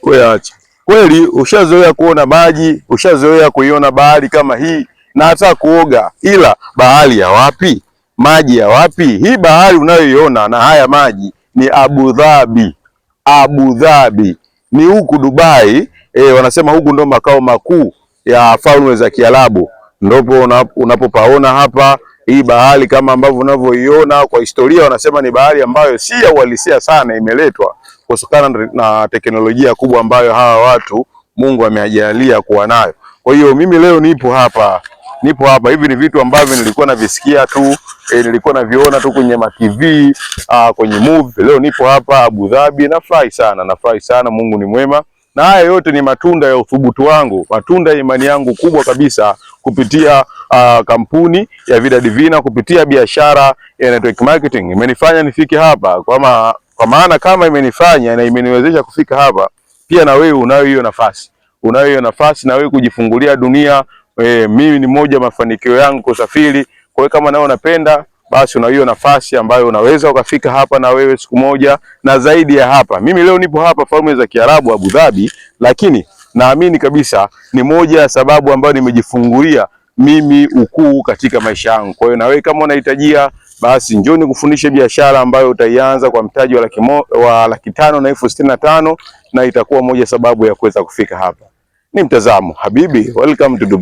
Wewe acha. Kweli ushazoea kuona maji, ushazoea kuiona bahari kama hii na hata kuoga, ila bahari ya wapi? Maji ya wapi? Hii bahari unayoiona na haya maji ni Abu Dhabi. Abu Dhabi ni huku Dubai. Wanasema huku ndo makao makuu ya falme za Kiarabu. Ndipo unapopaona hapa hii bahari kama ambavyo unavyoiona. Kwa historia wanasema ni bahari ambayo si ya uhalisia sana, imeletwa kutokana na teknolojia kubwa ambayo hawa watu Mungu ameajalia kuwa nayo. Kwa hiyo mimi leo nipo hapa. Hivi ni vitu ambavyo nilikuwa navisikia tu, nilikuwa naviona tu kwenye TV, kwenye movie. Leo nipo hapa Abu Dhabi, nafurahi sana, Mungu ni mwema. Na haya yote ni matunda ya uthubutu wangu, matunda ya imani yangu kubwa kabisa kupitia kampuni ya Vida Divina, kupitia biashara ya network marketing. Imenifanya nifike hapa kwa maana kama imenifanya na imeniwezesha kufika hapa, pia na wewe unayo hiyo nafasi na wewe kujifungulia dunia. Mimi ni moja mafanikio yangu kusafiri. Kwa hiyo kama nao unapenda, basi una hiyo nafasi ambayo unaweza ukafika hapa na wewe siku moja na zaidi ya hapa. Mimi leo nipo hapa Falme za Kiarabu Abu Dhabi, lakini naamini kabisa ni moja ya sababu ambayo nimejifungulia mimi ukuu katika maisha yangu. Kwa hiyo na wewe kama unahitajia, basi njoo nikufundishe biashara ambayo utaianza kwa mtaji wa $500,000 na $65,000 na itakuwa moja sababu ya kuweza kufika hapa. Ni Mtazamo Habibi, welcome to Dubai.